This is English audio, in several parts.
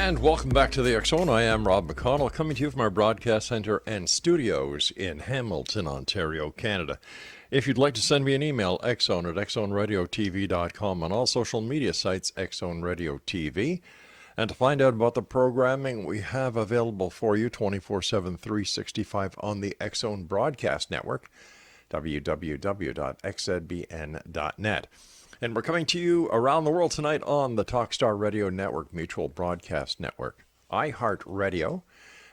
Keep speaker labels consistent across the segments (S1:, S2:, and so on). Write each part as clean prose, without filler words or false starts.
S1: And welcome back to the X Zone. I am Rob McConnell, coming to you from our broadcast center and studios in Hamilton, Ontario, Canada. If you'd like to send me an email, xzone at xzoneradiotv.com, on all social media sites, Xzone Radio TV. And to find out about the programming we have available for you 24/7, 365 on the X Zone Broadcast Network, www.xzbn.net. And we're coming to you around the world tonight on the Talkstar Radio Network, Mutual Broadcast Network, iHeartRadio,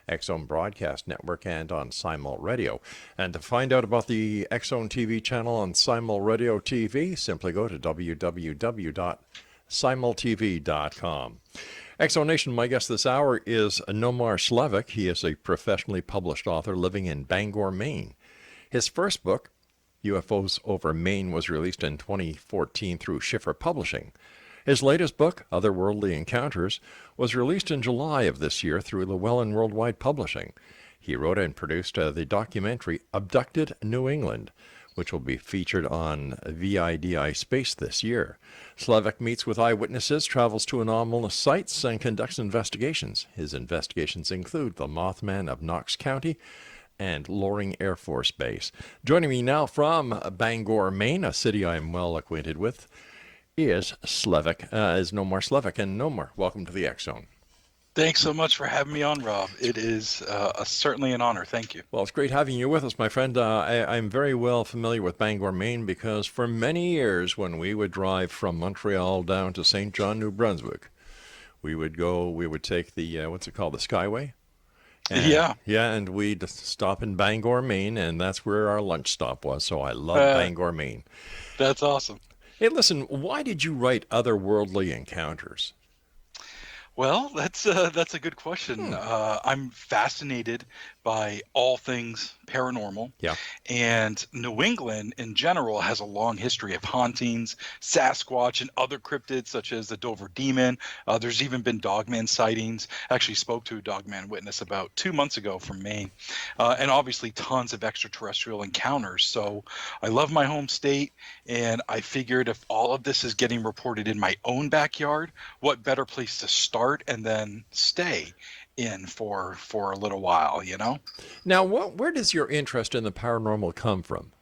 S1: X Zone Broadcast Network, and on Simul Radio. And to find out about the X Zone TV channel on Simul Radio TV, simply go to www.simultv.com. X Zone Nation, my guest this hour is Nomar Slevik. He is a professionally published author living in Bangor, Maine. His first book, UFOs over Maine, was released in 2014 through Schiffer Publishing. His latest book, Otherworldly Encounters, was released in July of this year through Llewellyn Worldwide Publishing. He wrote and produced the documentary Abducted New England, which will be featured on VIDI Space this year. Slevik meets with eyewitnesses, travels to anomalous sites, and conducts investigations. His investigations include the Mothman of Knox County and Loring Air Force Base. Joining me now from Bangor, Maine, a city I am well acquainted with, is Nomar Slevik. And Nomar, welcome to the X Zone.
S2: Thanks so much for having me on, Rob. It is certainly an honor. Thank you.
S1: Well, it's great having you with us, my friend. I'm very well familiar with Bangor, Maine, because for many years when we would drive from Montreal down to St. John, New Brunswick, we would take the, what's it called, the Skyway? And, and we'd stop in Bangor, Maine, and that's where our lunch stop was. So I love Bangor, Maine.
S2: That's awesome.
S1: Hey, listen, why did you write Otherworldly Encounters?
S2: Well, that's a good question. I'm fascinated by all things paranormal.
S1: Yeah.
S2: And New England in general has a long history of hauntings, Sasquatch, and other cryptids such as the Dover Demon. There's even been Dogman sightings. I actually spoke to a Dogman witness about 2 months ago from Maine. And obviously tons of extraterrestrial encounters. So I love my home state, and I figured if all of this is getting reported in my own backyard, what better place to start and then stay in for a little while, you know?
S1: Now, where does your interest in the paranormal come from?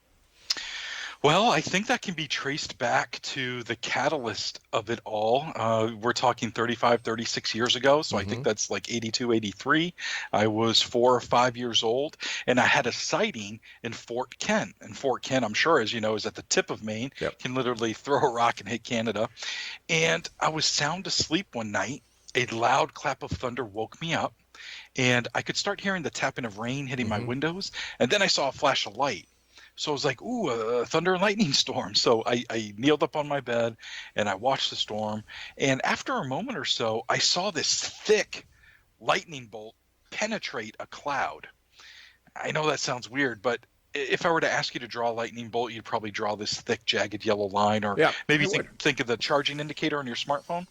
S2: Well, I think that can be traced back to the catalyst of it all. We're talking 35, 36 years ago, so I think that's like 82, 83. I was 4 or 5 years old, and I had a sighting in Fort Kent. And Fort Kent, I'm sure, as you know, is at the tip of Maine.
S1: Yep.
S2: Can literally throw a rock and hit Canada. And I was sound asleep one night. A loud clap of thunder woke me up, and I could start hearing the tapping of rain hitting my windows, and then I saw a flash of light. So I was like, ooh, a thunder and lightning storm. So I kneeled up on my bed, and I watched the storm, and after a moment or so, I saw this thick lightning bolt penetrate a cloud. I know that sounds weird, but if I were to ask you to draw a lightning bolt, you'd probably draw this thick, jagged yellow line, or maybe think of the charging indicator on your smartphone.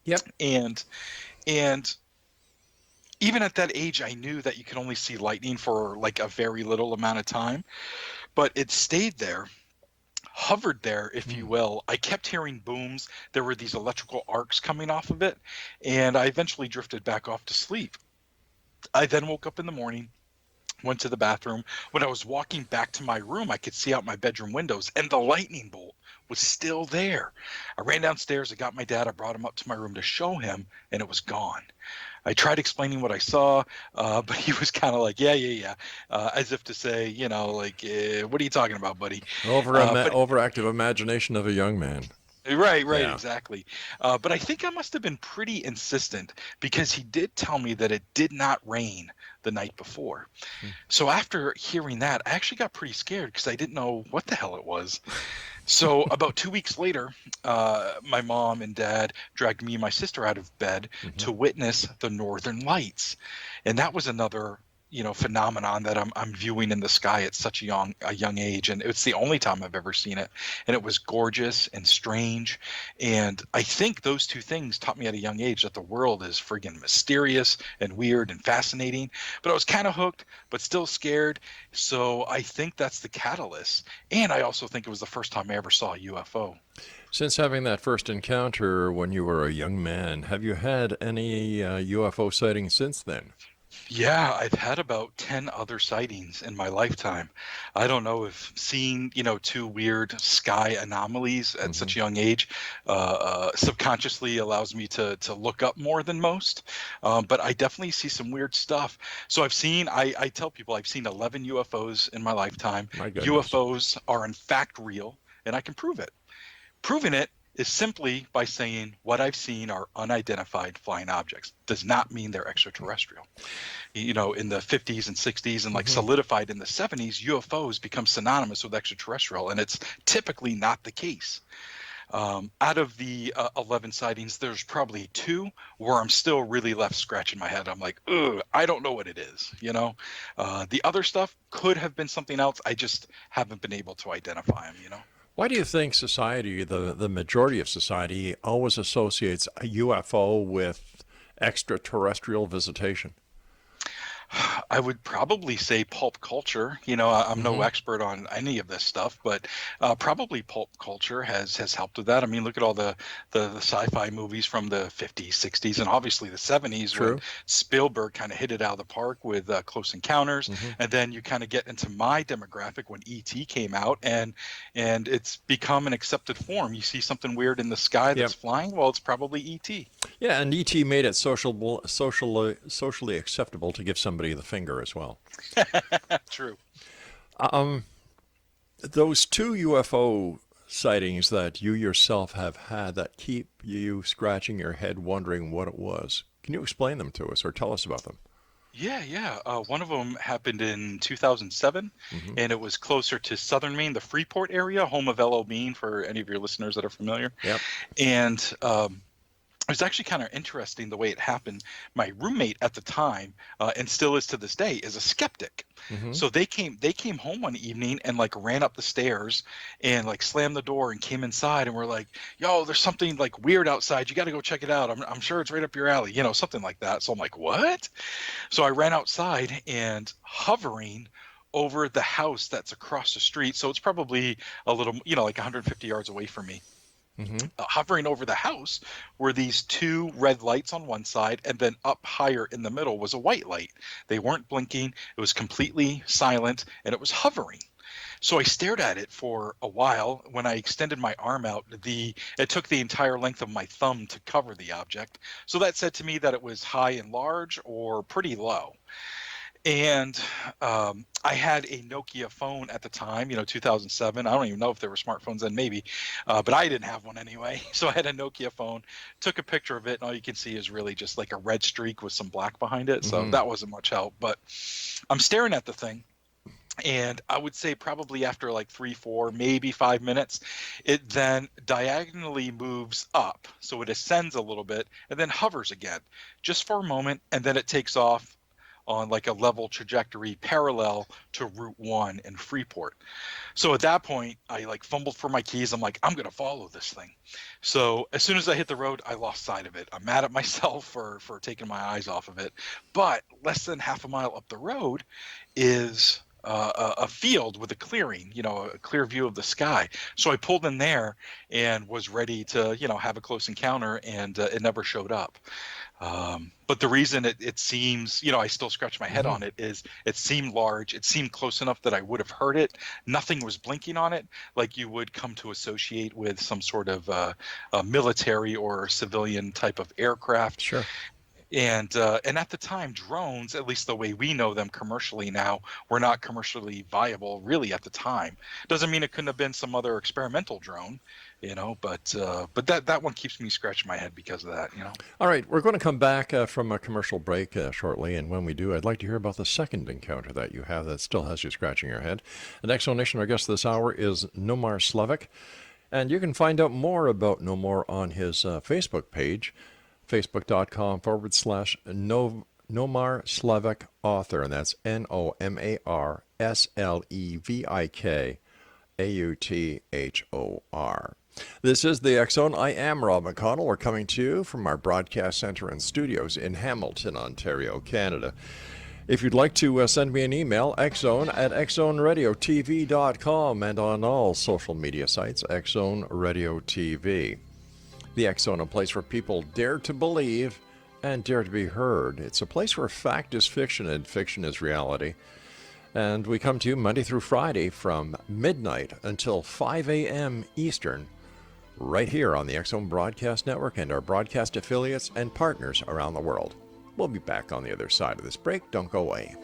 S1: Yep.
S2: And even at that age, I knew that you could only see lightning for like a very little amount of time, but it stayed there, hovered there, if you will. I kept hearing booms. There were these electrical arcs coming off of it, and I eventually drifted back off to sleep. I then woke up in the morning, went to the bathroom. When I was walking back to my room, I could see out my bedroom windows, and the lightning bolt was still there. I ran downstairs, I got my dad, I brought him up to my room to show him, and it was gone. I tried explaining what I saw, but he was kind of like, yeah, as if to say, you know, like, what are you talking about, buddy?
S1: Overactive imagination of a young man.
S2: Right, yeah. Exactly. But I think I must have been pretty insistent, because he did tell me that it did not rain the night before. So after hearing that, I actually got pretty scared because I didn't know what the hell it was. So about 2 weeks later, my mom and dad dragged me and my sister out of bed to witness the Northern Lights. And that was another phenomenon that I'm viewing in the sky at such a young age, and it's the only time I've ever seen it, and it was gorgeous and strange, and I think those two things taught me at a young age that the world is friggin' mysterious and weird and fascinating. But I was kind of hooked, but still scared. So I think that's the catalyst, and I also think it was the first time I ever saw a UFO.
S1: Since having that first encounter when you were a young man, have you had any UFO sightings since then?
S2: Yeah, I've had about 10 other sightings in my lifetime. I don't know if seeing, two weird sky anomalies at such a young age subconsciously allows me to look up more than most. But I definitely see some weird stuff. So I tell people I've seen 11 UFOs in my lifetime.
S1: My goodness.
S2: UFOs are in fact real, and I can prove it. Proving it is simply by saying what I've seen are unidentified flying objects. Does not mean they're extraterrestrial. In the 50s and 60s and solidified in the 70s, UFOs become synonymous with extraterrestrial, and it's typically not the case. Out of the 11 sightings, there's probably 2 where I'm still really left scratching my head. I'm like, ugh, I don't know what it is. The other stuff could have been something else. I just haven't been able to identify them.
S1: Why do you think society, the majority of society, always associates a UFO with extraterrestrial visitation?
S2: I would probably say pulp culture. I'm no expert on any of this stuff, but probably pulp culture has helped with that. I mean, look at all the sci-fi movies from the 50s, 60s, and obviously the 70s.
S1: True.
S2: When Spielberg kind of hit it out of the park with Close Encounters, and then you kind of get into my demographic when E.T. came out, and it's become an accepted form. You see something weird in the sky that's flying, well, it's probably E.T.
S1: Yeah, and E.T. made it socially acceptable to give somebody the finger as well.
S2: True.
S1: Those 2 UFO sightings that you yourself have had that keep you scratching your head wondering what it was, can you explain them to us or tell us about them?
S2: Yeah. One of them happened in 2007, and it was closer to southern Maine, the Freeport area, home of L.O. Bean, for any of your listeners that are familiar.
S1: Yep.
S2: And it was actually kind of interesting the way it happened. My roommate at the time, and still is to this day, is a skeptic. So they came home one evening and ran up the stairs and slammed the door and came inside and were like, "Yo, there's something weird outside. You got to go check it out. I'm sure it's right up your alley," something like that. So I'm like, "What?" So I ran outside, and hovering over the house that's across the street, so it's probably a little, 150 yards away from me. Hovering over the house were these 2 red lights on one side, and then up higher in the middle was a white light. They weren't blinking. It was completely silent, and it was hovering. So I stared at it for a while. When I extended my arm out, it took the entire length of my thumb to cover the object. So that said to me that it was high and large or pretty low. And I had a Nokia phone at the time, 2007. I don't even know if there were smartphones then, maybe, but I didn't have one anyway. So I had a Nokia phone, took a picture of it, and all you can see is really just a red streak with some black behind it. So that wasn't much help. But I'm staring at the thing, and I would say probably after 3, 4, maybe 5 minutes, it then diagonally moves up. So it ascends a little bit and then hovers again just for a moment, and then it takes off on a level trajectory parallel to Route 1 in Freeport. So at that point, I fumbled for my keys. I'm like, I'm going to follow this thing. So as soon as I hit the road, I lost sight of it. I'm mad at myself for taking my eyes off of it. But less than half a mile up the road is a field with a clearing, a clear view of the sky. So I pulled in there and was ready to, have a close encounter, and it never showed up. But the reason it seems, I still scratch my head on it, is it seemed large. It seemed close enough that I would have heard it. Nothing was blinking on it like you would come to associate with some sort of a military or civilian type of aircraft.
S1: Sure.
S2: And at the time, drones, at least the way we know them commercially now, were not commercially viable really at the time. Doesn't mean it couldn't have been some other experimental drone, but that one keeps me scratching my head because of that,
S1: All right, we're going to come back from a commercial break shortly, and when we do, I'd like to hear about the second encounter that you have that still has you scratching your head. The next donation, our guest this hour, is Nomar Slevik, and you can find out more about Nomar on his Facebook page, facebook.com/Nomar Nomar Slevik Author, and that's NomarSlevik This is the X Zone. I am Rob McConnell. We're coming to you from our broadcast center and studios in Hamilton, Ontario, Canada. If you'd like to send me an email, xzone@xzoneradiotv.com, and on all social media sites, Xzone Radio TV. The X Zone, a place where people dare to believe and dare to be heard. It's a place where fact is fiction and fiction is reality. And we come to you Monday through Friday from midnight until 5 a.m. Eastern, right here on the X Zone Broadcast Network and our broadcast affiliates and partners around the world. We'll be back on the other side of this break. Don't go away.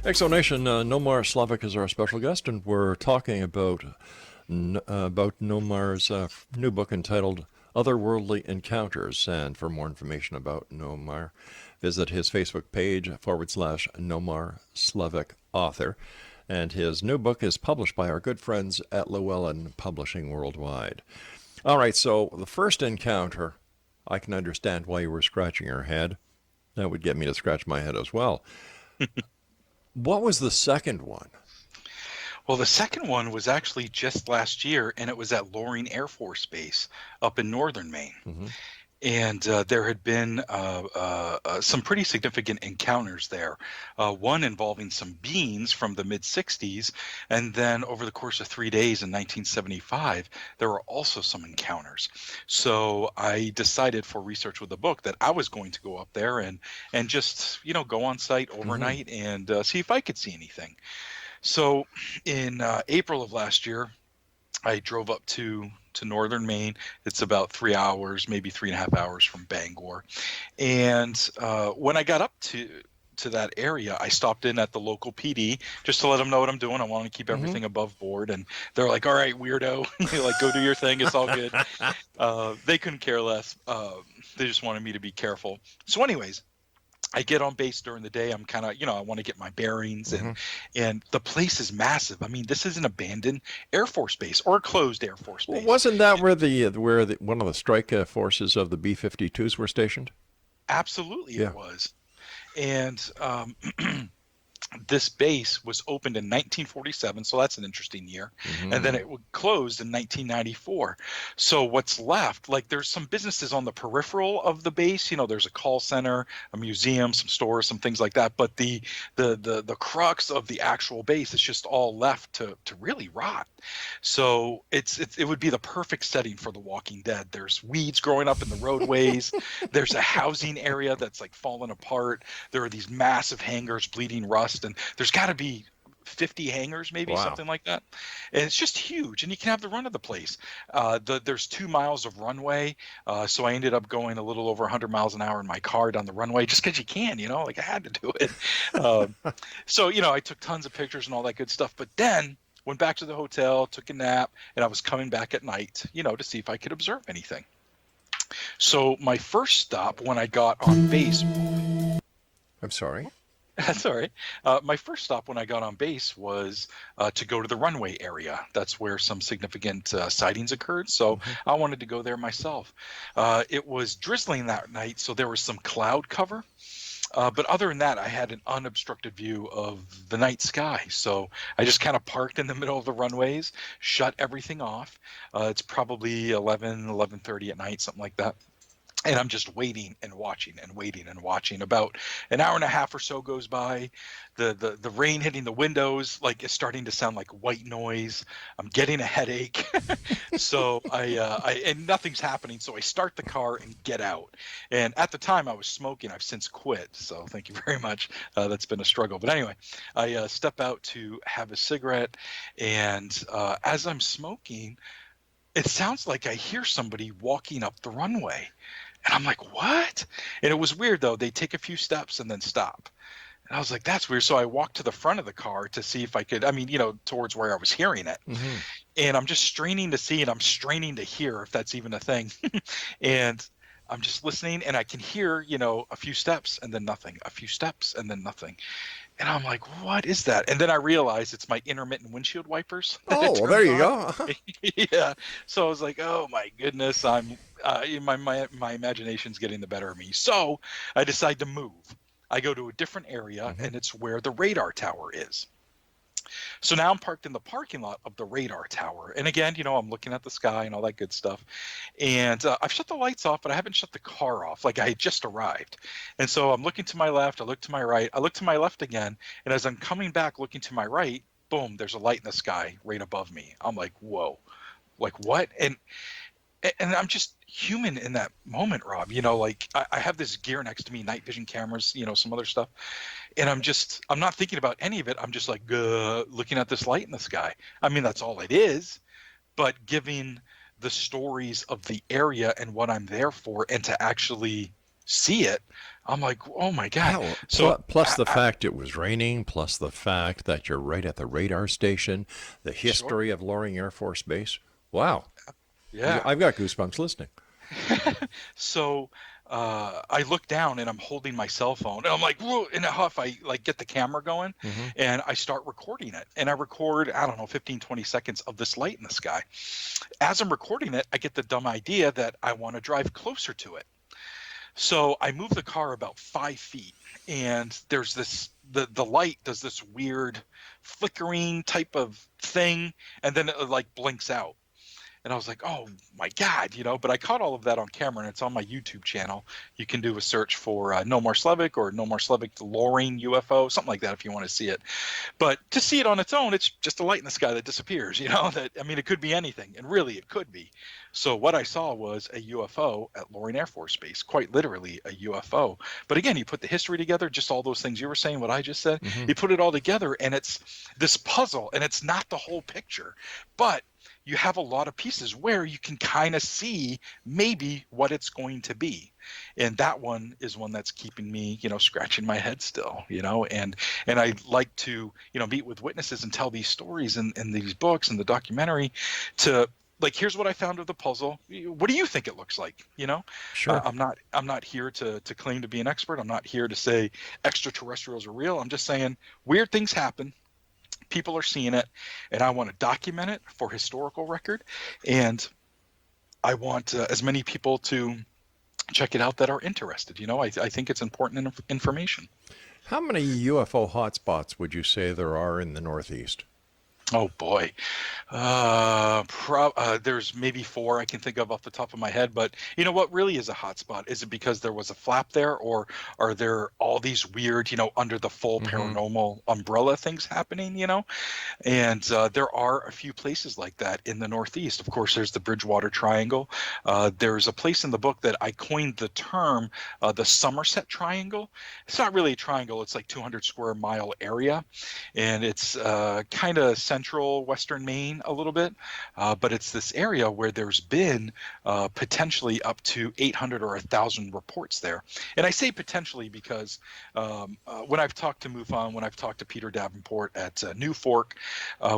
S1: Exonation, Nomar Slevik is our special guest, and we're talking about Nomar's new book entitled Otherworldly Encounters. And for more information about Nomar, visit his Facebook page /Nomar Slevik Author. And his new book is published by our good friends at Llewellyn Publishing Worldwide. All right, so the first encounter, I can understand why you were scratching your head. That would get me to scratch my head as well. What was the second one?
S2: Well, the second one was actually just last year, and it was at Loring Air Force Base up in northern Maine.
S1: Mm-hmm.
S2: And there had been some pretty significant encounters there, one involving some beings from the mid-'60s, and then over the course of 3 days in 1975, there were also some encounters. So I decided for research with the book that I was going to go up there and just, go on site overnight and see if I could see anything. So in April of last year, I drove up to northern Maine. It's about 3 hours, maybe 3.5 hours from Bangor. And when I got up to that area, I stopped in at the local PD just to let them know what I'm doing. I want to keep everything above board. And they're like, all right, weirdo, go do your thing. It's all good. They couldn't care less. They just wanted me to be careful. So anyways, I get on base during the day. I'm kind of, I want to get my bearings, and the place is massive. I mean, this is an abandoned Air Force base or a closed Air Force base.
S1: Well, wasn't that where one of the strike forces of the B-52s were stationed?
S2: Absolutely, yeah. It was. And this base was opened in 1947, so that's an interesting year. And then it closed in 1994. So what's left, there's some businesses on the peripheral of the base. There's a call center, a museum, some stores, some things like that. But the crux of the actual base is just all left to really rot. So it would be the perfect setting for The Walking Dead. There's weeds growing up in the roadways. There's a housing area that's fallen apart. There are these massive hangars bleeding rust. And there's got to be 50 hangars, maybe. Wow. Something like that. And it's just huge. And you can have the run of the place. There's 2 miles of runway. So I ended up going a little over 100 miles an hour in my car down the runway just because you can, I had to do it. So, I took tons of pictures and all that good stuff. But then went back to the hotel, took a nap, and I was coming back at night, to see if I could observe anything. So my first stop when I got on base.
S1: I'm sorry.
S2: That's all right. My first stop when I got on base was to go to the runway area. That's where some significant sightings occurred. So I wanted to go there myself. It was drizzling that night, so there was some cloud cover. But other than that, I had an unobstructed view of the night sky. So I just kind of parked in the middle of the runways, shut everything off. It's probably 11:30 at night, something like that. And I'm just waiting and watching and waiting and watching. About an hour and a half or so goes by. The rain hitting the windows like is starting to sound like white noise. I'm getting a headache. So I and nothing's happening. So I start the car and get out. And at the time I was smoking. I've since quit. So thank you very much. That's been a struggle. But anyway, I step out to have a cigarette, and as I'm smoking, it sounds like I hear somebody walking up the runway. And I'm like, what? And it was weird, though. They take a few steps and then stop. And I was like, that's weird. So I walked to the front of the car to see if I could, towards where I was hearing it.
S1: Mm-hmm.
S2: And I'm just straining to see, and I'm straining to hear if that's even a thing. And I'm just listening, and I can hear, a few steps and then nothing, a few steps and then nothing. And I'm like, what is that? And then I realized it's my intermittent windshield wipers.
S1: Oh, well, there you go.
S2: Yeah. So I was like, oh my goodness, my imagination's getting the better of me. So I decide to move. I go to a different area, and it's where the radar tower is. So now I'm parked in the parking lot of the radar tower. And again, I'm looking at the sky and all that good stuff. And I've shut the lights off, but I haven't shut the car off. Like I had just arrived. And so I'm looking to my left. I look to my right. I look to my left again. And as I'm coming back, looking to my right, boom, there's a light in the sky right above me. I'm like, whoa, like what? And I'm just human in that moment, Rob. Like I have this gear next to me, night vision cameras, some other stuff. And I'm not thinking about any of it. I'm just like looking at this light in the sky. I mean, that's all it is. But giving the stories of the area and what I'm there for, and to actually see it, I'm like, oh my God.
S1: Wow.
S2: So
S1: plus the fact it was raining, plus the fact that you're right at the radar station, the history of Loring Air Force Base. Wow.
S2: Yeah.
S1: I've got goosebumps listening.
S2: So I look down, and I'm holding my cell phone, and I'm like, whoa, in a huff, I like get the camera going, and I start recording it. And I record, 15, 20 seconds of this light in the sky. As I'm recording it, I get the dumb idea that I want to drive closer to it. So I move the car about 5 feet, and there's the light does this weird flickering type of thing, and then it like blinks out. And I was like, oh my God, but I caught all of that on camera, and it's on my YouTube channel. You can do a search for Nomar Slevik or Nomar Slevik Loring UFO, something like that if you want to see it. But to see it on its own, it's just a light in the sky that disappears, it could be anything, and really it could be. So what I saw was a UFO at Loring Air Force Base, quite literally a UFO. But again, you put the history together, just all those things you were saying, what I just said, you put it all together, and it's this puzzle, and it's not the whole picture, but you have a lot of pieces where you can kind of see maybe what it's going to be. And that one is one that's keeping me, scratching my head still, and I like to, meet with witnesses and tell these stories in these books and the documentary to, like, here's what I found of the puzzle. What do you think it looks like?
S1: Sure.
S2: I'm not here to claim to be an expert. I'm not here to say extraterrestrials are real. I'm just saying weird things happen. People are seeing it, and I want to document it for historical record, and I want as many people to check it out that are interested. I think it's important information.
S1: How many UFO hotspots would you say there are in the Northeast?
S2: Oh boy, there's maybe 4 I can think of off the top of my head. But what really is a hotspot? Is it because there was a flap there, or are there all these weird, under the full paranormal umbrella things happening? And there are a few places like that in the Northeast. Of course, there's the Bridgewater Triangle. There's a place in the book that I coined the term the Somerset Triangle. It's not really a triangle. It's like 200 square mile area, and it's kind of central western Maine a little bit, but it's this area where there's been potentially up to 800 or 1,000 reports there. And I say potentially because when I've talked to MUFON, when I've talked to Peter Davenport at New Fork,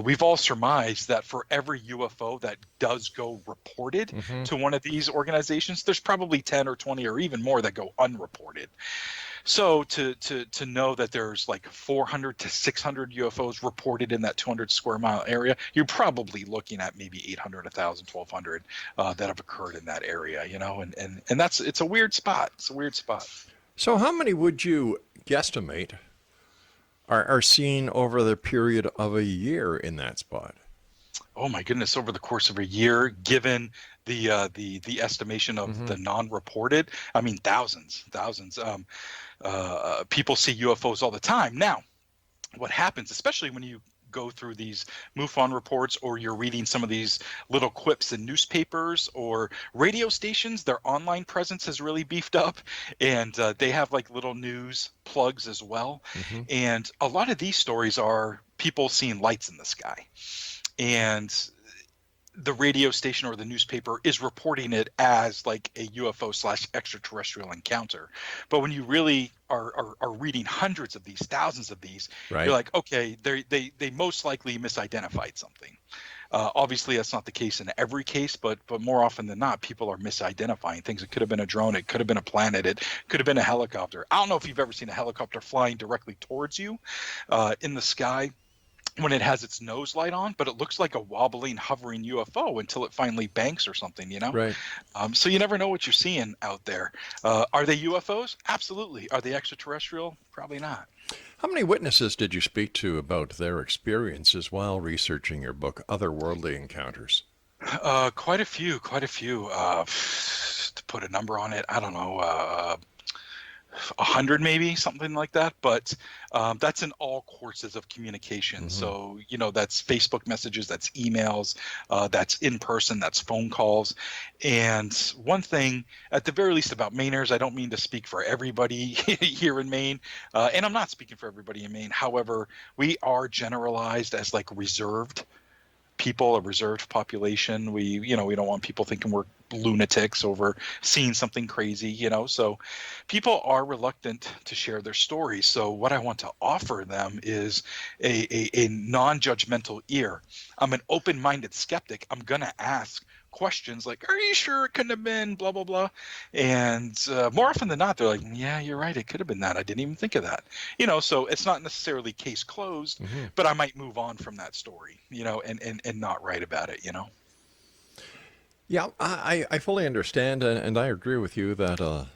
S2: we've all surmised that for every UFO that does go reported to one of these organizations, there's probably 10 or 20 or even more that go unreported. So to know that there's like 400 to 600 UFOs reported in that 200 square mile area, you're probably looking at maybe 800, 1,000, 1,200 that have occurred in that area, and it's a weird spot. It's a weird spot.
S1: So how many would you guesstimate are seen over the period of a year in that spot?
S2: oh my goodness, over the course of a year, given the estimation of the non-reported, I mean, thousands. People see UFOs all the time. Now, what happens, especially when you go through these MUFON reports, or you're reading some of these little quips in newspapers or radio stations, their online presence has really beefed up, and they have like little news plugs as well. And a lot of these stories are people seeing lights in the sky, and the radio station or the newspaper is reporting it as like a UFO / extraterrestrial encounter. But when you really are reading hundreds of these, thousands of these,
S1: Right.
S2: you're like, okay, they most likely misidentified something. Obviously, that's not the case in every case, but more often than not, people are misidentifying things. It could have been a drone. It could have been a planet. It could have been a helicopter. I don't know if you've ever seen a helicopter flying directly towards you in the sky when it has its nose light on, but it looks like a wobbling, hovering UFO until it finally banks or something,
S1: Right.
S2: So you never know what you're seeing out there. Are they UFOs? Absolutely. Are they extraterrestrial? Probably not.
S1: How many witnesses did you speak to about their experiences while researching your book, Otherworldly Encounters?
S2: Quite a few. To put a number on it, I don't know, 100 maybe, something like that. But that's in all courses of communication. So, that's Facebook messages, that's emails, that's in person, that's phone calls. And one thing, at the very least, about Mainers, I don't mean to speak for everybody here in Maine, and I'm not speaking for everybody in Maine. However, we are generalized as like reserved people, a reserved population. We don't want people thinking we're lunatics over seeing something crazy, so people are reluctant to share their stories. So what I want to offer them is a non-judgmental ear. I'm an open-minded skeptic. I'm gonna ask questions like, are you sure it couldn't have been blah blah blah? And more often than not, they're like, yeah, you're right, it could have been that. I didn't even think of that. So it's not necessarily case closed, but I might move on from that story, and not write about it.
S1: Yeah, I fully understand, and I agree with you that a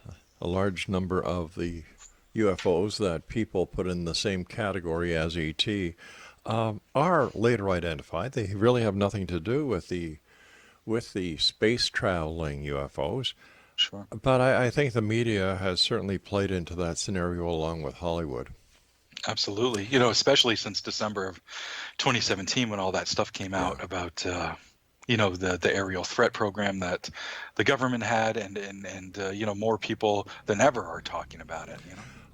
S1: large number of the UFOs that people put in the same category as ET are later identified. They really have nothing to do with the space traveling UFOs.
S2: Sure.
S1: But I think the media has certainly played into that scenario along with Hollywood.
S2: Absolutely. Especially since December of 2017, when all that stuff came out about the aerial threat program that the government had, and more people than ever are talking about it.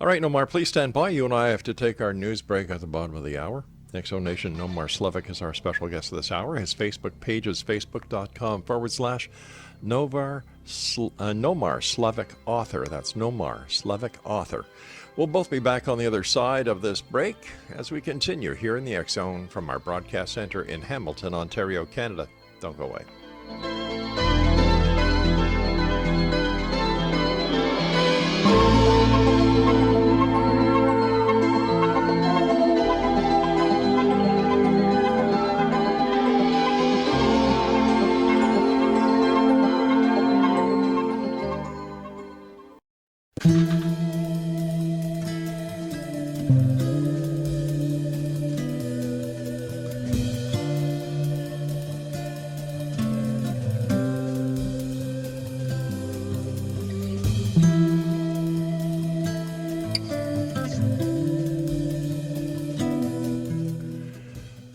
S1: All right, Nomar, please stand by. You and I have to take our news break at the bottom of the hour. Exonation Nomar Slevik is our special guest this hour. His Facebook page is facebook.com/Nomar Slevik author. That's Nomar Slevik author. We'll both be back on the other side of this break as we continue here in the X Zone from our broadcast center in Hamilton, Ontario, Canada. Don't go away.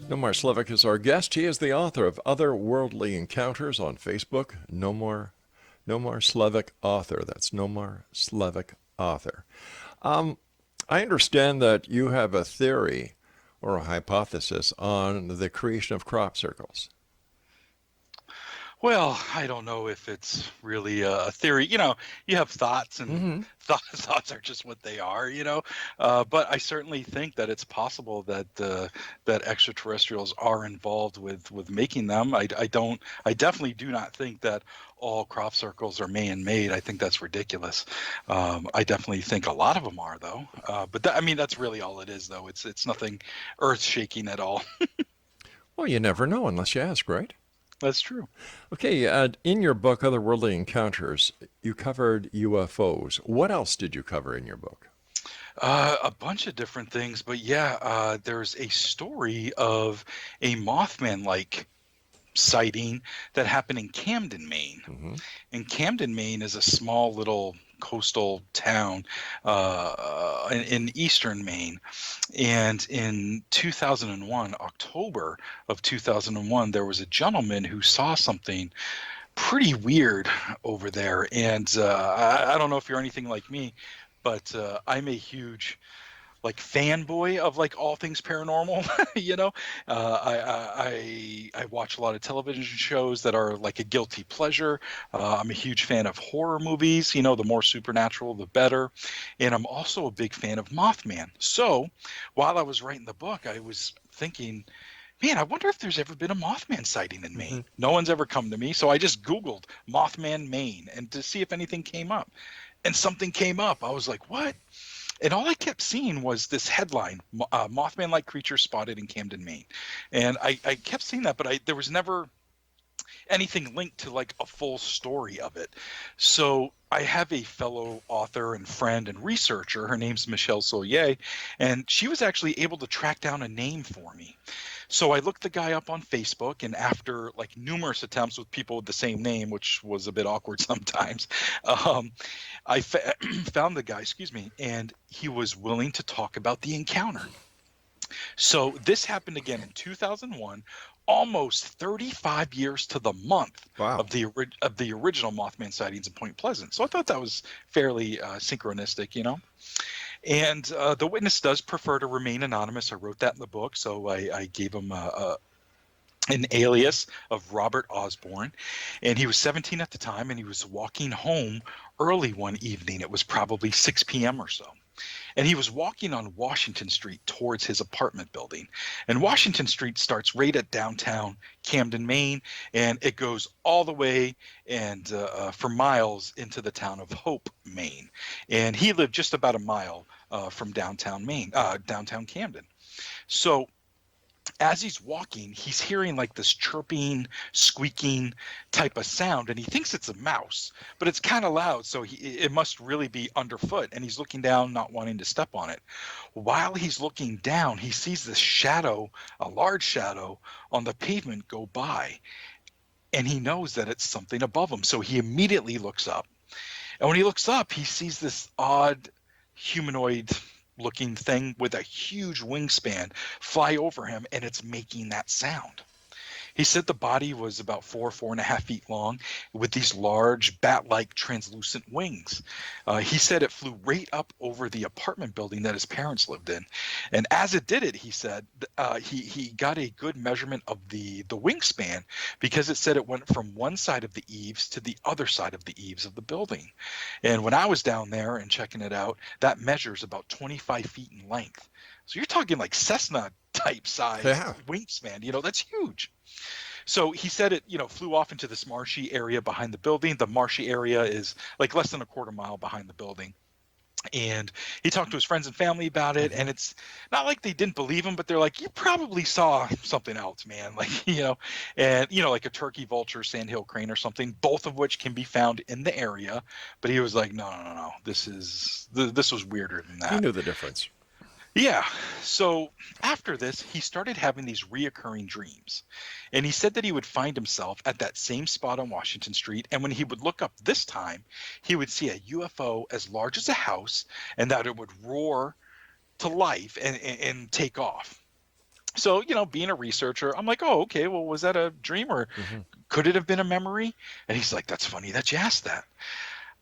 S1: Nomar Slevik is our guest. He is the author of Otherworldly Encounters on Facebook. Nomar Slevik author. That's Nomar Slevik author. I understand that you have a theory or a hypothesis on the creation of crop circles.
S2: Well, I don't know if it's really a theory. You have thoughts, and thoughts are just what they are. But I certainly think that it's possible that that extraterrestrials are involved with making them. I definitely do not think that all crop circles are man-made. I think that's ridiculous. I definitely think a lot of them are, though. But that's really all it is, though. It's nothing earth-shaking at all.
S1: Well, you never know unless you ask, right?
S2: That's true.
S1: Okay, in your book, Otherworldly Encounters, you covered UFOs. What else did you cover in your book?
S2: A bunch of different things, but there's a story of a Mothman-like sighting that happened in Camden, Maine.
S1: Mm-hmm.
S2: And Camden, Maine is a small little coastal town in eastern Maine. And in 2001, October of 2001, there was a gentleman who saw something pretty weird over there. And I don't know if you're anything like me, but I'm a huge like fanboy of like all things paranormal. You know, I watch a lot of television shows that are like a guilty pleasure. I'm a huge fan of horror movies. You know, the more supernatural, the better. And I'm also a big fan of Mothman. So while I was writing the book, I was thinking, man, I wonder if there's ever been a Mothman sighting in Maine. No one's ever come to me. So I just Googled Mothman, Maine, and to see if anything came up. And something came up. I was like, what? And all I kept seeing was this headline, Mothman-like creature spotted in Camden, Maine. And I kept seeing that, but there was never anything linked to like a full story of it. So I have a fellow author and friend and researcher. Her name's Michelle Solier, and she was actually able to track down a name for me. So I looked the guy up on Facebook, and after like numerous attempts with people with the same name, which was a bit awkward sometimes, I found the guy, and he was willing to talk about the encounter. So this happened again in 2001, almost 35 years to the month of the original Mothman sightings in Point Pleasant. So I thought that was fairly synchronistic, you know. And the witness does prefer to remain anonymous. I wrote that in the book, so I gave him an alias of Robert Osborne. And he was 17 at the time, and he was walking home early one evening. It was probably 6 p.m. or so. And he was walking on Washington Street towards his apartment building. And Washington Street starts right at downtown Camden, Maine, and it goes all the way and for miles into the town of Hope, Maine. And he lived just about a mile from downtown Camden. So as he's walking, he's hearing like this chirping, squeaking type of sound, and he thinks it's a mouse, but it's kind of loud, so it must really be underfoot, and he's looking down, not wanting to step on it. While he's looking down, he sees this shadow, a large shadow, on the pavement go by, and he knows that it's something above him, so he immediately looks up. And when he looks up, he sees this odd humanoid looking thing with a huge wingspan fly over him, and it's making that sound. He said the body was about 4.5 feet long with these large bat-like translucent wings. He said it flew right up over the apartment building that his parents lived in. And as it did it, he said, he got a good measurement of the wingspan, because it said it went from one side of the eaves to the other side of the eaves of the building. And when I was down there and checking it out, that measures about 25 feet in length. So you're talking like Cessna type size wingspan, you know, that's huge. So he said it, you know, flew off into this marshy area behind the building. The marshy area is like less than a quarter mile behind the building. And he talked to his friends and family about it. And it's not like they didn't believe him, but they're like, you probably saw something else, man. Like, you know, and, you know, like a turkey vulture, sandhill crane or something, both of which can be found in the area. But he was like, no. This was weirder than that.
S1: He knew the difference.
S2: Yeah. So after this, he started having these reoccurring dreams. And he said that he would find himself at that same spot on Washington Street. And when he would look up this time, he would see a UFO as large as a house, and that it would roar to life and take off. So, you know, being a researcher, I'm like, oh, okay, well, was that a dream, or could it have been a memory? And he's like, that's funny that you asked that.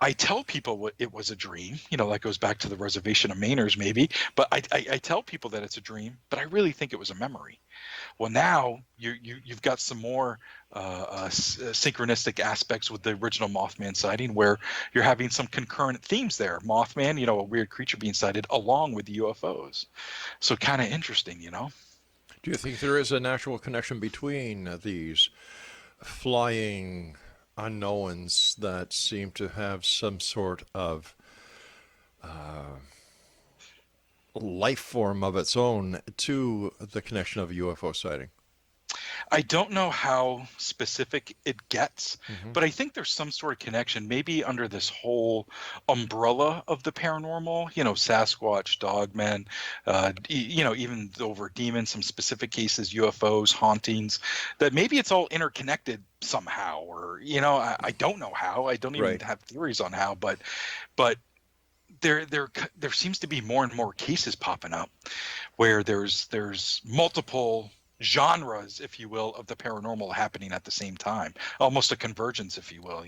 S2: I tell people it was a dream, you know, that goes back to the reservation of Mainers maybe, but I tell people that it's a dream, but I really think it was a memory. Well, now you've got some more synchronistic aspects with the original Mothman sighting, where you're having some concurrent themes there. Mothman, you know, a weird creature being sighted along with the UFOs. So kind of interesting, you know.
S1: Do you think there is a natural connection between these flying unknowns that seem to have some sort of life form of its own to the connection of a UFO sighting?
S2: I don't know how specific it gets,
S1: Hmm.
S2: but I think there's some sort of connection, maybe under this whole umbrella of the paranormal, Sasquatch, Dogmen, even over demons, some specific cases, UFOs, hauntings, that maybe it's all interconnected somehow, or, I don't know how. I don't even
S1: Right.
S2: have theories on how, but there seems to be more and more cases popping up where there's multiple genres, if you will, of the paranormal happening at the same time, almost a convergence, if you will,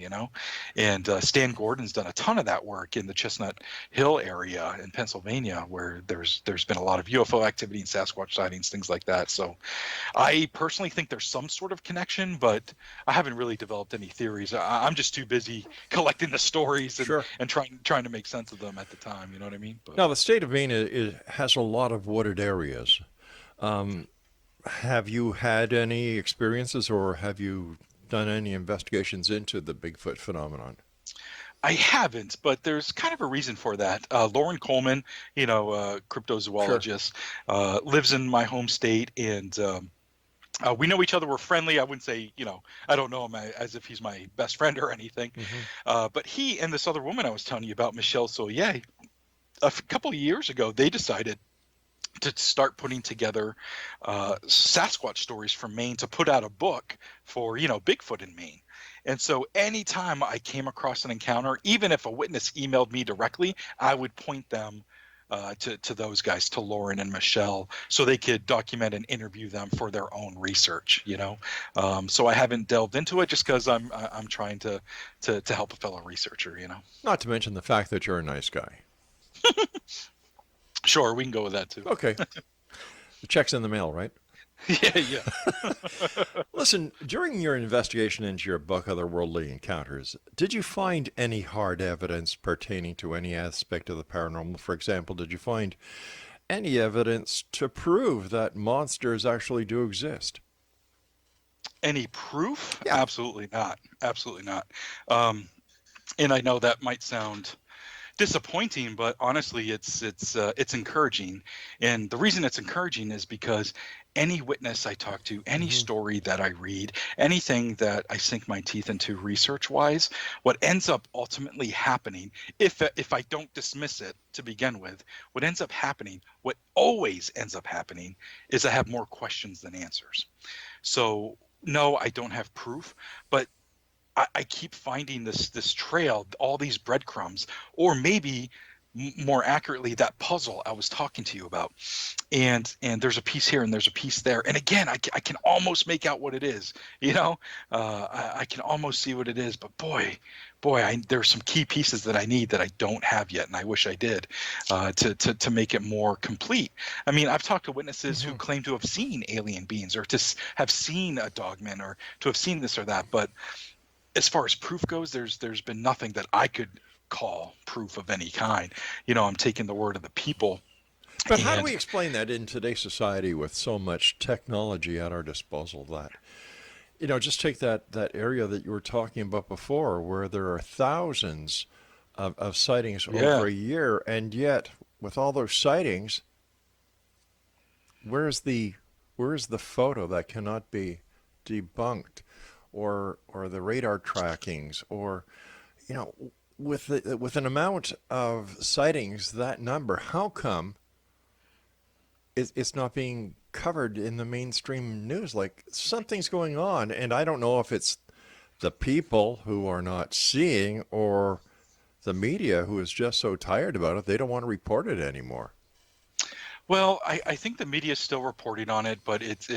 S2: and Stan Gordon's done a ton of that work in the Chestnut Hill area in Pennsylvania, where there's been a lot of UFO activity and Sasquatch sightings, things like that. So I personally think there's some sort of connection, but I haven't really developed any theories. I'm just too busy collecting the stories and
S1: Sure.
S2: and trying to make sense of them at the time, you know what I mean? But
S1: Now, the state of Maine has a lot of wooded areas. Have you had any experiences, or have you done any investigations into the Bigfoot phenomenon?
S2: I haven't, but there's kind of a reason for that. Lauren Coleman,
S1: Sure.
S2: cryptozoologist, lives in my home state, and we know each other. We're friendly. I wouldn't say, I don't know him as if he's my best friend or anything.
S1: Hmm.
S2: But he and this other woman I was telling you about, Michelle Soyer, couple of years ago, they decided to start putting together Sasquatch stories from Maine to put out a book for, Bigfoot in Maine. And so anytime I came across an encounter, even if a witness emailed me directly, I would point them to those guys, to Lauren and Michelle, so they could document and interview them for their own research. So I haven't delved into it just because I'm trying to help a fellow researcher.
S1: Not to mention the fact that you're a nice guy.
S2: Sure, we can go with that too.
S1: Okay. The check's in the mail, right?
S2: Yeah, yeah.
S1: Listen, during your investigation into your book, Otherworldly Encounters, did you find any hard evidence pertaining to any aspect of the paranormal? For example, did you find any evidence to prove that monsters actually do exist?
S2: Any proof?
S1: Yeah.
S2: Absolutely not. Absolutely not. And I know that might sound disappointing, but honestly, it's encouraging. And the reason it's encouraging is because any witness I talk to, any
S1: Hmm.
S2: story that I read, anything that I sink my teeth into research wise, what ends up ultimately happening, if I don't dismiss it to begin with, what always ends up happening is I have more questions than answers. So no, I don't have proof, but I keep finding this trail, all these breadcrumbs, or maybe more accurately, that puzzle I was talking to you about. And there's a piece here and there's a piece there. And again, I can almost make out what it is. I can almost see what it is. But boy, there's some key pieces that I need that I don't have yet, and I wish I did, to make it more complete. I mean, I've talked to witnesses who
S1: Hmm.
S2: claim to have seen alien beings, or to have seen a dogman, or to have seen this or that, but as far as proof goes, there's been nothing that I could call proof of any kind. I'm taking the word of the people.
S1: But how do
S2: And
S1: we explain that in today's society with so much technology at our disposal that, just take that area that you were talking about before, where there are thousands of sightings over
S2: yeah,
S1: a year, and yet with all those sightings, where's the where's the photo that cannot be debunked, or the radar trackings, or with an amount of sightings that number, how come it's not being covered in the mainstream news? Like, something's going on, and I don't know if it's the people who are not seeing, or the media who is just so tired about it they don't want to report it anymore.
S2: well, I think the media is still reporting on it, but it's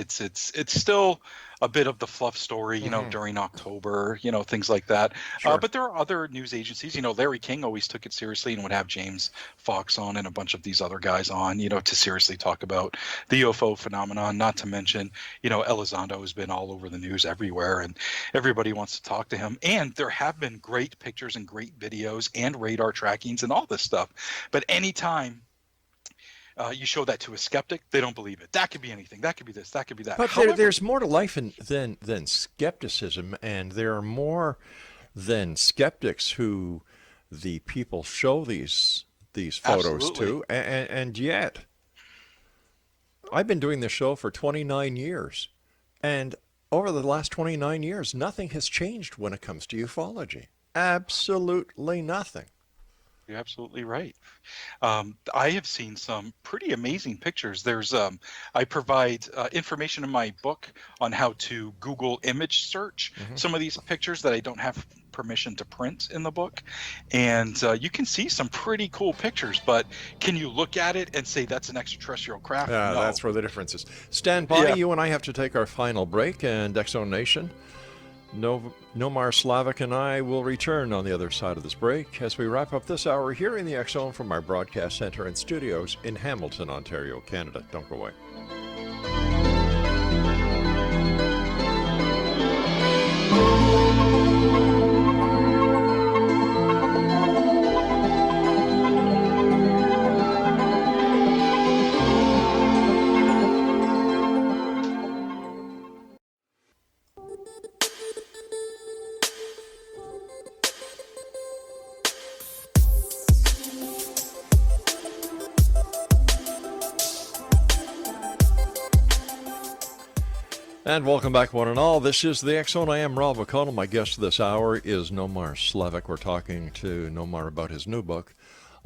S2: still a bit of the fluff story,
S1: Hmm.
S2: during October, things like that.
S1: Sure.
S2: But there are other news agencies. Larry King always took it seriously and would have James Fox on and a bunch of these other guys on, to seriously talk about the UFO phenomenon. Not to mention, Elizondo has been all over the news everywhere, and everybody wants to talk to him. And there have been great pictures and great videos and radar trackings and all this stuff. But anytime you show that to a skeptic, they don't believe it. That could be anything. That could be this. That could be that.
S1: But
S2: However,
S1: there's more to life than skepticism, and there are more than skeptics who the people show these photos
S2: absolutely.
S1: to, and yet I've been doing this show for 29 years, and over the last 29 years, nothing has changed when it comes to ufology. Absolutely nothing.
S2: You're absolutely right. I have seen some pretty amazing pictures. I provide information in my book on how to Google image search some of these pictures that I don't have permission to print in the book. And you can see some pretty cool pictures, but can you look at it and say that's an extraterrestrial craft? No.
S1: That's where the difference is. Stand by.
S2: Yeah.
S1: You and I have to take our final break, and Exo Nation, Nomar Slevik and I will return on the other side of this break as we wrap up this hour here in the X Zone from our broadcast center and studios in Hamilton, Ontario, Canada. Don't go away. And welcome back, one and all. This is the X Zone. I am Ralph McConnell. My guest this hour is Nomar Slevik. We're talking to Nomar about his new book,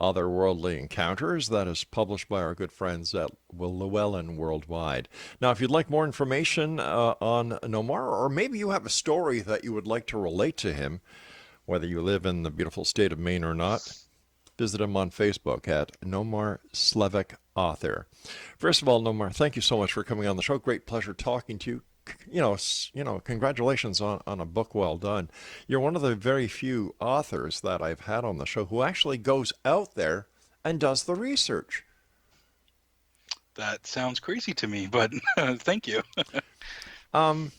S1: Otherworldly Encounters, that is published by our good friends at Llewellyn Worldwide. Now, if you'd like more information on Nomar, or maybe you have a story that you would like to relate to him, whether you live in the beautiful state of Maine or not, visit him on Facebook at Nomar Slevik Author. First of all, Nomar, thank you so much for coming on the show. Great pleasure talking to you. Congratulations on a book well done. You're one of the very few authors that I've had on the show who actually goes out there and does the research.
S2: That sounds crazy to me, but thank you.
S1: In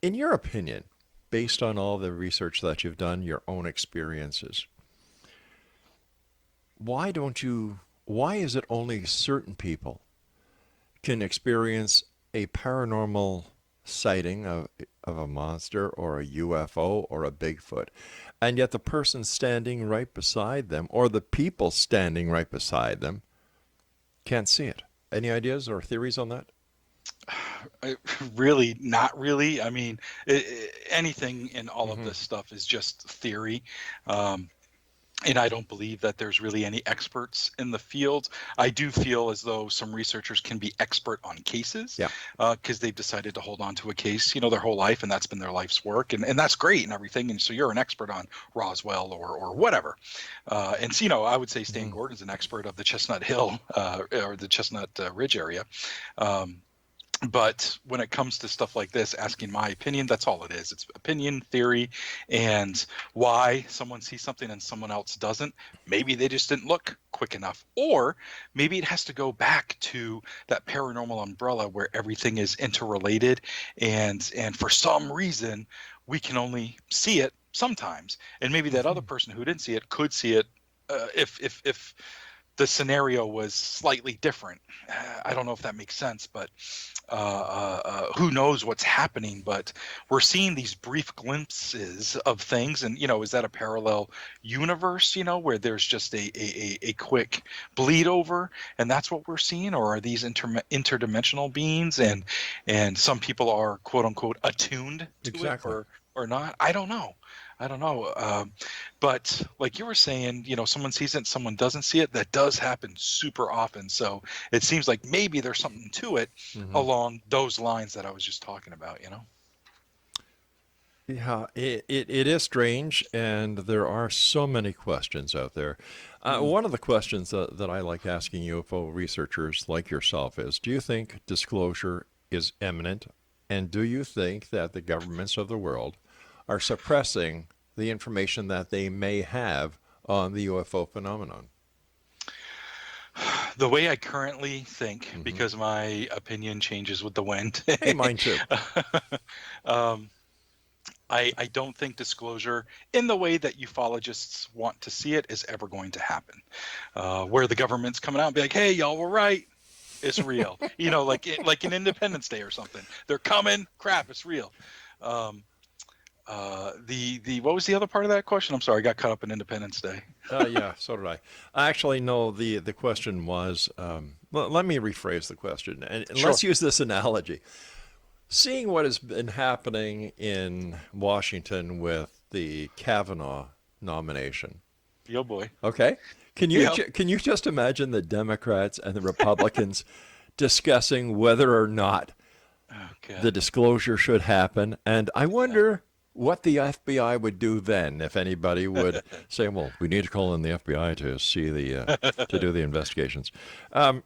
S1: your opinion, based on all the research that you've done, your own experiences, why is it only certain people can experience a paranormal sighting of a monster or a UFO or a Bigfoot, and yet the person standing right beside them, or the people standing right beside them, can't see it? Any ideas or theories on that?
S2: Really, not really. I mean, anything in all of this stuff is just theory. And I don't believe that there's really any experts in the field. I do feel as though some researchers can be expert on cases, because they've decided to hold on to a case, their whole life, and that's been their life's work, and that's great and everything. And so you're an expert on Roswell or whatever. And so, I would say Stan Gordon's an expert of the Chestnut Hill or the Chestnut Ridge area. But when it comes to stuff like this, asking my opinion, that's all it is. It's opinion, theory, and why someone sees something and someone else doesn't. Maybe they just didn't look quick enough. Or maybe it has to go back to that paranormal umbrella where everything is interrelated. And for some reason, we can only see it sometimes. And maybe that other person who didn't see it could see it if the scenario was slightly different. I don't know if that makes sense, but who knows what's happening. But we're seeing these brief glimpses of things, and is that a parallel universe, where there's just a quick bleed over, and that's what we're seeing? Or are these interdimensional beings, and some people are quote unquote attuned to it or not? I don't know. But like you were saying, someone sees it, someone doesn't see it. That does happen super often. So it seems like maybe there's something to it along those lines that I was just talking about,
S1: Yeah, it is strange, and there are so many questions out there. One of the questions that I like asking UFO researchers like yourself is, do you think disclosure is imminent? And do you think that the governments of the world are suppressing the information that they may have on the UFO phenomenon?
S2: The way I currently think, because my opinion changes with the wind.
S1: Hey, mine too.
S2: I don't think disclosure in the way that ufologists want to see it is ever going to happen. Where the government's coming out and be like, hey, y'all were right. It's real. Like an Independence Day or something. They're coming. Crap, it's real. What was the other part of that question? I'm sorry, I got caught up in Independence Day.
S1: Yeah, so did I. Actually, no, the question was, let me rephrase the question, and
S2: Sure.
S1: let's use this analogy. Seeing what has been happening in Washington with the Kavanaugh nomination,
S2: Yo boy.
S1: okay? Can you
S2: Yeah.
S1: can you just imagine the Democrats and the Republicans discussing whether or not
S2: Oh
S1: the
S2: god.
S1: disclosure should happen? And I wonder what the FBI would do then if anybody would say, "Well, we need to call in the FBI to see to do the investigations." Um,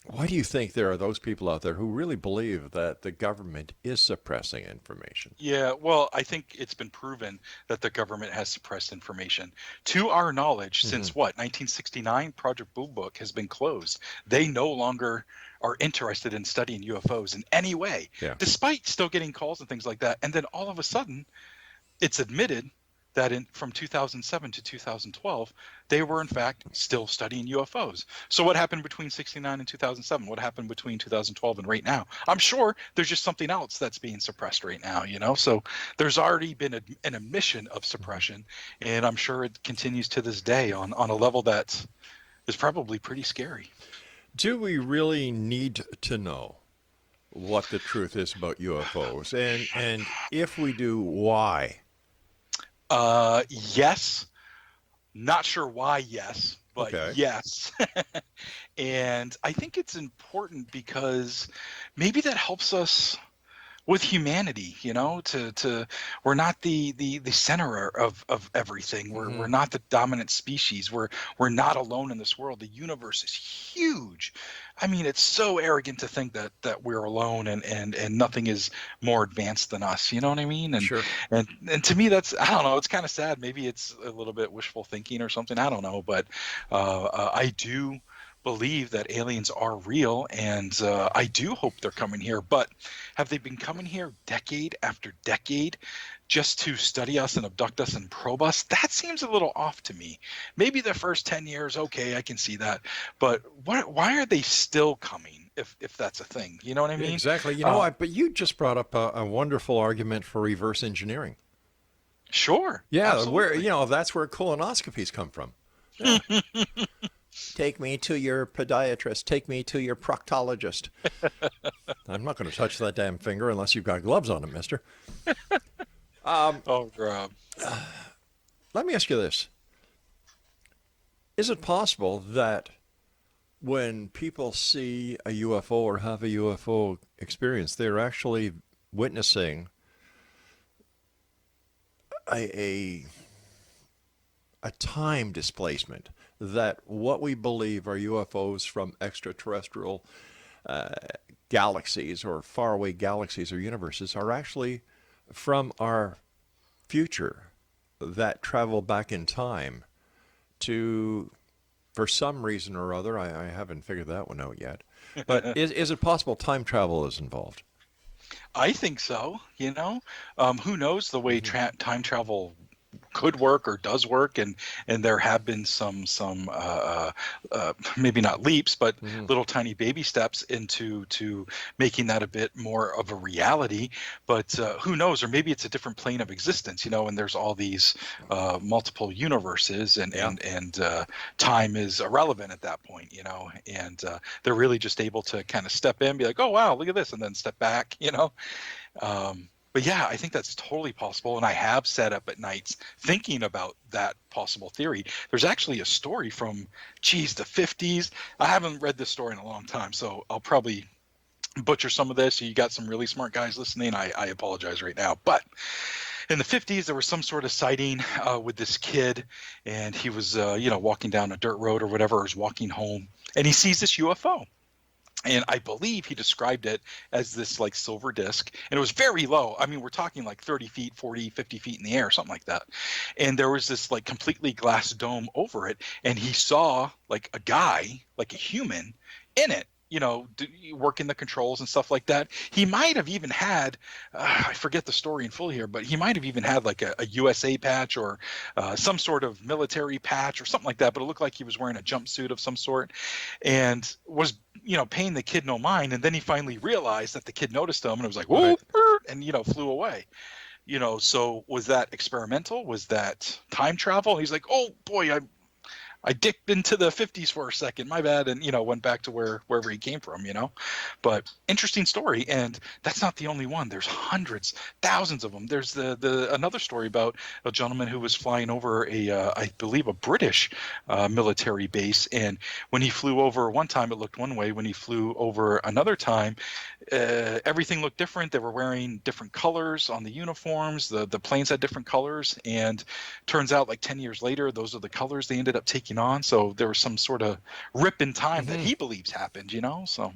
S1: Why do you think there are those people out there who really believe that the government is suppressing information?
S2: Yeah, well, I think it's been proven that the government has suppressed information. To our knowledge,
S1: Hmm.
S2: since what, 1969, Project Blue Book has been closed. They no longer are interested in studying UFOs in any way,
S1: Yeah.
S2: despite still getting calls and things like that. And then all of a sudden, it's admitted that from 2007 to 2012, they were in fact still studying UFOs. So what happened between 69 and 2007? What happened between 2012 and right now? I'm sure there's just something else that's being suppressed right now, you know? So there's already been an admission of suppression, and I'm sure it continues to this day on a level that is probably pretty scary.
S1: Do we really need to know what the truth is about UFOs? And if we do, why?
S2: Yes. Not sure why, yes, but
S1: Okay.
S2: yes. And I think it's important because maybe that helps us with humanity, you know, to we're not the center of everything. We're
S1: Hmm.
S2: not the dominant species. We're not alone in this world. The universe is huge. I mean, it's so arrogant to think that we're alone and nothing is more advanced than us. You know what I mean?
S1: Sure.
S2: And to me, that's, I don't know. It's kind of sad. Maybe it's a little bit wishful thinking or something. I don't know, but I do believe that aliens are real, and I do hope they're coming here. But have they been coming here decade after decade just to study us and abduct us and probe us? That seems a little off to me. Maybe the first 10 years, okay, I can see that. But why are they still coming if that's a thing? You know what I mean?
S1: Exactly.
S2: Uh,
S1: But you just brought up a wonderful argument for reverse engineering.
S2: sure,
S1: Yeah, where
S2: absolutely.
S1: that's where colonoscopies come from. Yeah. Take me to your podiatrist. Take me to your proctologist. I'm not going to touch that damn finger unless you've got gloves on it, mister. Um,
S2: Oh, Rob.
S1: Let me ask you this. Is it possible that when people see a UFO or have a UFO experience, they're actually witnessing a, a time displacement? That what we believe are UFOs from extraterrestrial uh, galaxies or faraway galaxies or universes are actually from our future that travel back in time to, for some reason or other, I haven't figured that one out yet. But is it possible time travel is involved?
S2: I think so. You know, who knows the way
S1: Hmm.
S2: time travel could work or does work, and there have been maybe not leaps, but
S1: Hmm.
S2: little tiny baby steps into to making that a bit more of a reality. But who knows? Or maybe it's a different plane of existence, you know, and there's all these multiple universes,
S1: Yeah.
S2: and time is irrelevant at that point, you know, and they're really just able to kind of step in, be like, oh wow, look at this, and then step back, you know. But yeah, I think that's totally possible. And I have sat up at nights thinking about that possible theory. There's actually a story from, geez, the 50s. I haven't read this story in a long time, so I'll probably butcher some of this. You got some really smart guys listening. I apologize right now. But in the 50s, there was some sort of sighting with this kid, and he was, walking down a dirt road or whatever, or was walking home, and he sees this UFO. And I believe he described it as this like silver disc, and it was very low. I mean, we're talking like 30 feet, 40, 50 feet in the air, something like that. And there was this like completely glass dome over it, and he saw like a guy, like a human in it, you know, working the controls and stuff like that. He might have even had, I forget the story in full here, but he might have even had like a USA patch or some sort of military patch or something like that. But it looked like he was wearing a jumpsuit of some sort, and was, you know, paying the kid no mind. And then he finally realized that the kid noticed him, and it was like, whoa,
S1: Right.
S2: and, you know, flew away. You know, so was that experimental? Was that time travel? And he's like, oh boy, I dipped into the 50s for a second, my bad, and went back to wherever he came from. But interesting story, and that's not the only one. There's hundreds, thousands of them. There's the another story about a gentleman who was flying over I believe a British military base, and when he flew over one time it looked one way. When he flew over another time, everything looked different. They were wearing different colors on the uniforms. The planes had different colors, and turns out like 10 years later, those are the colors they ended up taking on. So there was some sort of rip in time that he believes happened, so.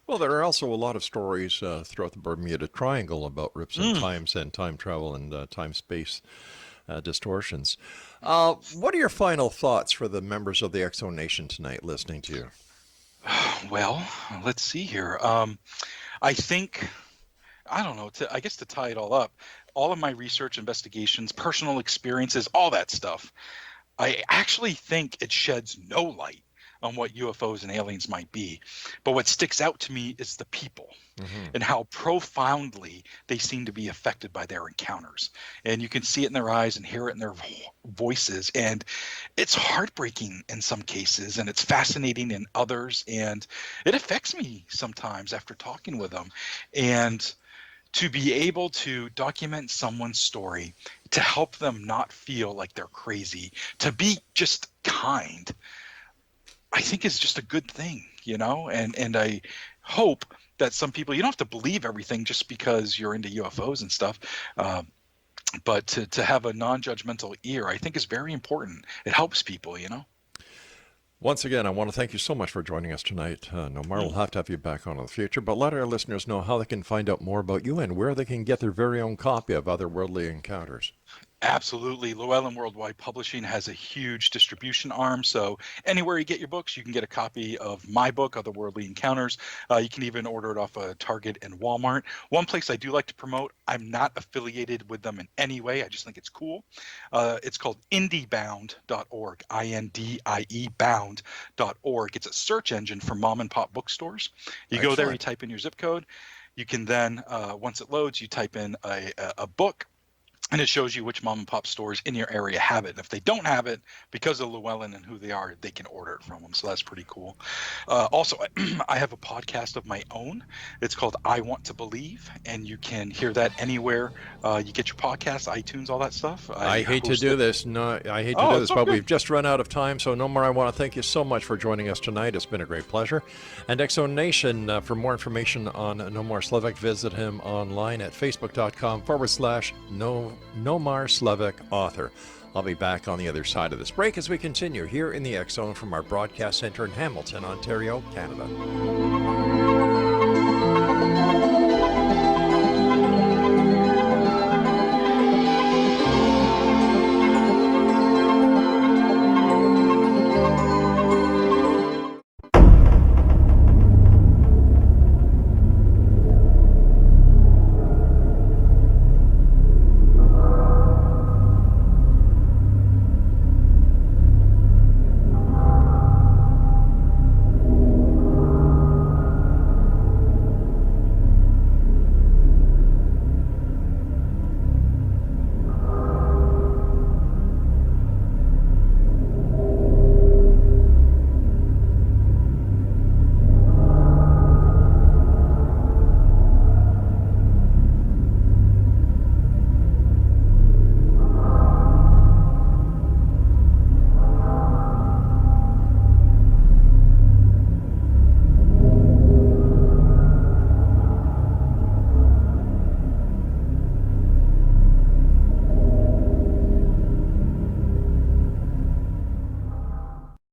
S1: Well, there are also a lot of stories throughout the Bermuda Triangle about rips in times and time travel and time-space distortions. What are your final thoughts for the members of the Exo Nation tonight listening to you?
S2: Well, let's see here. I think, I don't know, I guess to tie it all up, all of my research, investigations, personal experiences, all that stuff, I actually think it sheds no light on what UFOs and aliens might be. But what sticks out to me is the people and how profoundly they seem to be affected by their encounters. And you can see it in their eyes and hear it in their voices. And it's heartbreaking in some cases, and it's fascinating in others. And it affects me sometimes after talking with them. And to be able to document someone's story, to help them not feel like they're crazy, to be just kind, I think is just a good thing, and I hope that some people, you don't have to believe everything just because you're into UFOs and stuff, but to have a non-judgmental ear, I think is very important. It helps people,
S1: Once again, I want to thank you so much for joining us tonight. Nomar, we'll have to have you back on in the future, but let our listeners know how they can find out more about you and where they can get their very own copy of Otherworldly Encounters.
S2: Absolutely. Llewellyn Worldwide Publishing has a huge distribution arm. So anywhere you get your books, you can get a copy of my book, Otherworldly Encounters. You can even order it off of Target and Walmart. One place I do like to promote, I'm not affiliated with them in any way. I just think it's cool. It's called indiebound.org, I-N-D-I-E bound.org. It's a search engine for mom and pop bookstores. You go there, you type in your zip code. You can then, once it loads, you type in a book, and it shows you which mom and pop stores in your area have it. And if they don't have it, because of Llewellyn and who they are, they can order it from them. So that's pretty cool. Also, I have a podcast of my own. It's called I Want to Believe, and you can hear that anywhere you get your podcasts, iTunes, all that stuff.
S1: I hate to do this. No, I hate to do this, but we've just run out of time. So, Nomar, I want to thank you so much for joining us tonight. It's been a great pleasure. And Exo Nation, for more information on Nomar Slevik, visit him online at facebook.com/Nomar Slevik author. I'll be back on the other side of this break as we continue here in the X Zone from our broadcast center in Hamilton, Ontario, Canada.